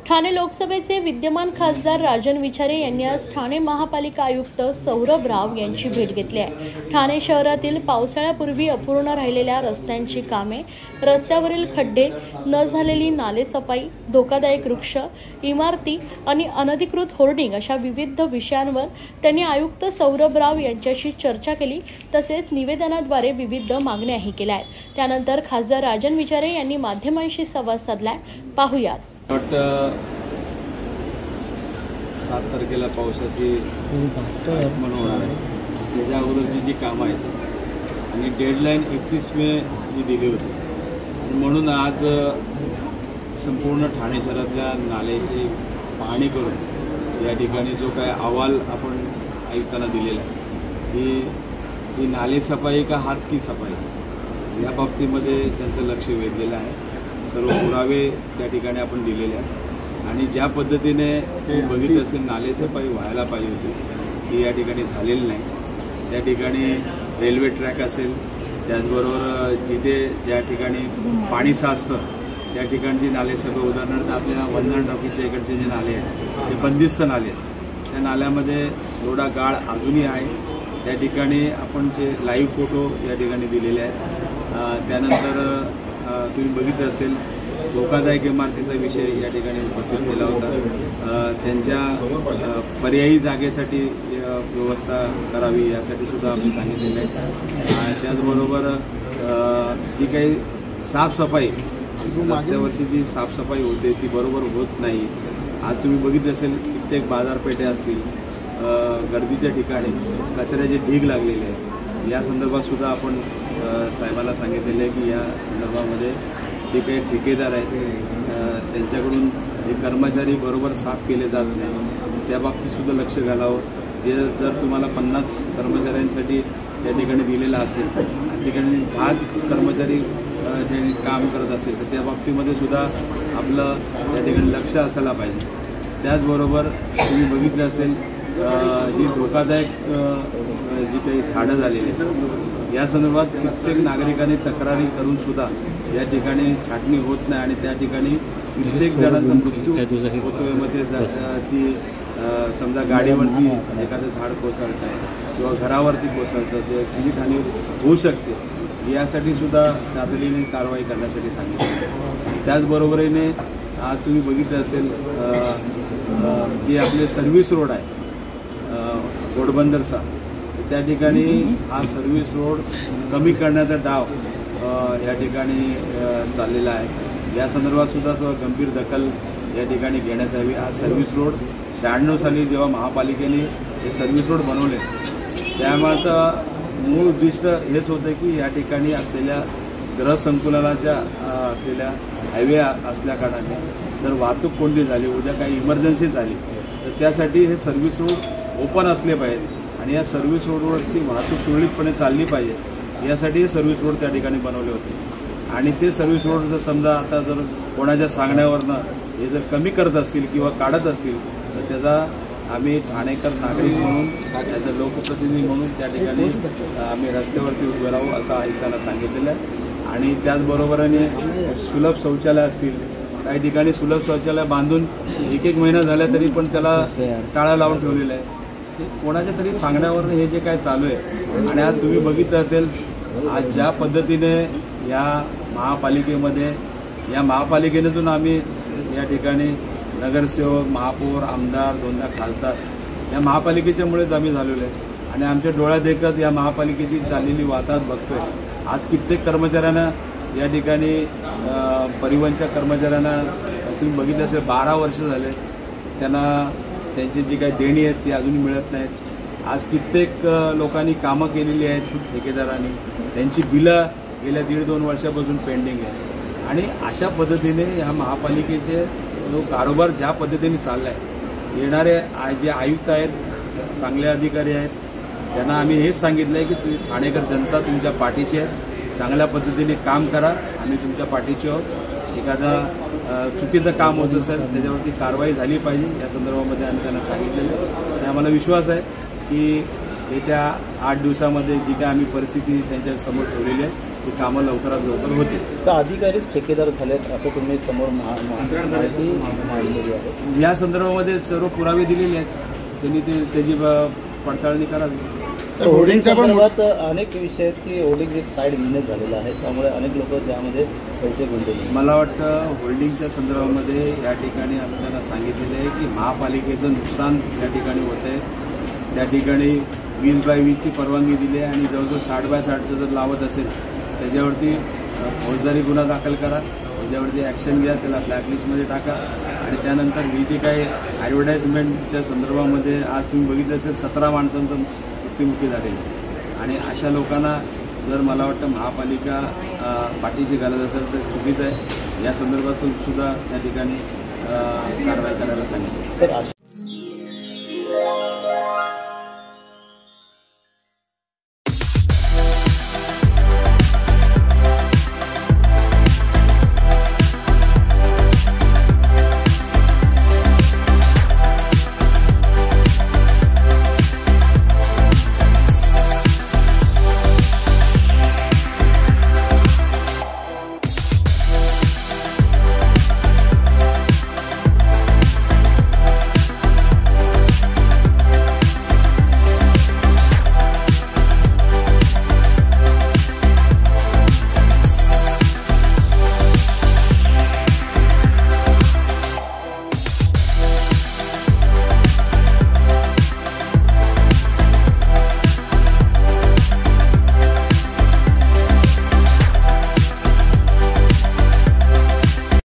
ठाणे लोकसभेचे विद्यमान खासदार राजन विचारे यांनी आज ठाणे महापालिका आयुक्त सौरभ राव यांची भेट घेतली आहे। ठाणे शहरातील पावसाळ्यापूर्वी अपूर्ण राहिलेल्या रस्त्यांची कामे, रस्त्यावरील खड्डे, न झालेली नालेसफाई, धोकादायक वृक्ष, इमारती आणि अनधिकृत होर्डिंग अशा विविध विषयांवर त्यांनी आयुक्त सौरभ राव यांच्याशी चर्चा केली। तसेच निवेदनाद्वारे विविध मागण्याही केल्या आहेत। त्यानंतर खासदार राजन विचारे यांनी माध्यमांशी संवाद साधलाय। पाहुयात। 7 तारखेला पावसाची आगमन होणार आहे। त्याच्या अगोदरची जी कामं आहेत आणि डेडलाईन 31 मे ही दिली होती, म्हणून आज संपूर्ण ठाणे शहरातल्या नाल्याची पाहणी करून या ठिकाणी जो काय अहवाल आपण आयुक्तांना दिलेला आहे ही नालेसफाई का हात की सफाई या बाबतीमध्ये त्यांचं लक्ष वेधलेलं आहे। सर्व पुरावे त्या ठिकाणी आपण दिलेले आहेत आणि ज्या पद्धतीने बघितलं असेल नालेसफाई व्हायला पाहिजे होती ती या ठिकाणी झालेली नाही। त्या ठिकाणी रेल्वे ट्रॅक असेल, त्याचबरोबर जिथे ज्या ठिकाणी पाणी साचतं त्या ठिकाणची नालेसफाई, उदाहरणार्थ आपल्या वंदन टॉकीजच्या इकडचे जे नाले आहेत ते बंदिस्त नाले आहेत, त्या नाल्यामध्ये एवढा गाळ अजूनही आहे। त्या ठिकाणी आपण जे लाईव्ह फोटो या ठिकाणी दिलेले आहेत। त्यानंतर तुम्ही बघितलं असेल धोकादायक इमारतीचा विषय या ठिकाणी उपस्थित केला होता। त्यांच्या पर्यायी जागेसाठी व्यवस्था करावी यासाठी सुद्धा आम्ही सांगितलेलं आहे। त्याचबरोबर जी काही साफसफाई रस्त्यावरची जी साफसफाई होते ती बरोबर होत नाही। आज तुम्ही बघितलं असेल कित्येक बाजारपेठे असतील, गर्दीच्या ठिकाणी कचऱ्याचे ढीग लागलेले आहे। या संदर्भात सुद्धा आपण साहेबांना सांगितलेलं आहे की या संदर्भामध्ये जे काही ठेकेदार आहेत त्यांच्याकडून हे कर्मचारी बरोबर साफ केले जात नाही, त्या बाबतीत सुद्धा लक्ष घालावं। जे जर तुम्हाला 50 कर्मचाऱ्यांसाठी त्या ठिकाणी दिलेलं असेल, त्या ठिकाणी 10 कर्मचारी जे काम करत असेल तर त्या बाबतीमध्ये सुद्धा आपलं त्या ठिकाणी लक्ष असायला पाहिजे। त्याचबरोबर तुम्ही बघितलं असेल जी धोकादायक जी काही झाडं झालेली आहेत या संदर्भात कित्येक नागरिकांनी तक्रारी करून सुद्धा या ठिकाणी छाटणी होत नाही आणि त्या ठिकाणी कित्येक जणांचा मृत्यू होतोय। मध्ये ती समजा गाडीवरती एखादं झाड कोसळत आहे किंवा घरावरती कोसळतं ते जीवितहानी होऊ शकते, यासाठी सुद्धा तातडीने कारवाई करण्यासाठी सांगितलं। त्याचबरोबरीने आज तुम्ही बघितलं असेल जे आपले सर्व्हिस रोड आहे घोडबंदरचा, त्या ठिकाणी हा सर्व्हिस रोड कमी करण्याचा डाव या ठिकाणी चाललेला आहे। या संदर्भात सुद्धा गंभीर दखल या ठिकाणी घेण्यात यावी। हा सर्व्हिस रोड 96 साली जेव्हा महापालिकेने हे सर्व्हिस रोड बनवले त्यामागचं मूळ उद्दिष्ट हेच होतं की या ठिकाणी असलेल्या ग्रहसंकुलाच्या असलेल्या हायवे असल्या कारणाने जर वाहतूक कोंडी झाली, उद्या काही इमर्जन्सी झाली तर त्यासाठी हे सर्व्हिस रोड ओपन असले पाहिजेत आणि या सर्व्हिस रोडवरची वाहतूक सुरळीतपणे चालली पाहिजे यासाठी हे सर्व्हिस रोड त्या ठिकाणी बनवले होते। आणि ते सर्व्हिस रोड जर समजा आता जर कोणाच्या सांगण्यावरनं हे जर कमी करत असतील किंवा काढत असतील तर त्याचा आम्ही ठाणेकर नागरिक म्हणून, त्याचा लोकप्रतिनिधी म्हणून त्या ठिकाणी आम्ही रस्त्यावरती उभे राहू असं आयुक्तांना सांगितलेलं आहे। आणि त्याचबरोबरीने सुलभ शौचालय असतील, काही ठिकाणी सुलभ शौचालय बांधून 1 महिना झाला तरी पण त्याला टाळा लावून ठेवलेला आहे। ते कोणाच्या तरी सांगण्यावरनं हे जे काय चालू आहे। आणि आज तुम्ही बघितलं असेल आज ज्या पद्धतीने या महापालिकेमध्ये या महापालिकेतून आम्ही या ठिकाणी नगरसेवक, महापौर, आमदार, 2दा खासदार या महापालिकेच्यामुळेच आम्ही झालेलो आहे आणि आमच्या डोळ्यात देखत या महापालिकेची चाललेली वाताहत बघतोय। आज कित्येक कर्मचाऱ्यांना या ठिकाणी परिवहनच्या कर्मचाऱ्यांना तुम्ही बघितलं असेल 12 वर्ष झाले त्यांना त्यांची जी काही देणी आहेत ती अजूनही मिळत नाहीत। आज कित्येक लोकांनी कामं केलेली आहेत ठेकेदारांनी, त्यांची बिलं गेल्या 1.5-2 वर्षापासून पेंडिंग आहे। आणि अशा पद्धतीने ह्या महापालिकेचे जो कारभार ज्या पद्धतीने चालला आहे, येणारे जे आयुक्त आहेत, चांगले अधिकारी आहेत, त्यांना आम्ही हेच सांगितलं आहे की तुम्ही ठाणेकर जनता तुमच्या पाठीशी आहे, चांगल्या पद्धतीने काम करा, आम्ही तुमच्या पाठीशी आहोत। एखादा चुकीचं काम होत असेल त्याच्यावरती कारवाई झाली पाहिजे या संदर्भामध्ये आम्ही त्यांना सांगितलेलं आहे। आणि आम्हाला विश्वास आहे की येत्या 8 दिवसामध्ये जी काय आम्ही परिस्थिती त्यांच्या समोर ठेवलेली आहे ती कामं लवकरात लवकर होतील. तर अधिकारीच ठेकेदार झालेत असं तुम्ही समोर माहिती मांडलेली आहे. या संदर्भामध्ये सर्व पुरावे दिलेले आहेत, त्यांनी त्याची पडताळणी करावी. तर होर्डिंग संदर्भात अनेक विषय आहेत की होर्डिंग एक साईड बिझनेस झालेला आहे, त्यामुळे अनेक लोक त्यामध्ये पैसे गुंतवले. मला वाटतं होल्डिंगच्या संदर्भामध्ये या ठिकाणी आपल्याला सांगितलेलं आहे की महापालिकेचं नुकसान या ठिकाणी होतं आहे. त्या ठिकाणी 20/20ची परवानगी दिली आहे आणि जवळजवळ 60/60चं जर लावत असेल त्याच्यावरती फौजदारी गुन्हा दाखल करा, त्याच्यावरती ॲक्शन घ्या, त्याला ब्लॅकलिस्टमध्ये टाका. आणि त्यानंतर ही जी काही ॲडव्हर्टाईजमेंटच्या संदर्भामध्ये आज तुम्ही बघितलं असेल 17 माणसांचं मृत्युमुखी झालेलं आणि अशा लोकांना जर मला वाटतं महापालिका पाठीची घालत असेल तर चुकीचं आहे. या संदर्भात सुद्धा त्या ठिकाणी कारवाई करायला सांगितलं. सर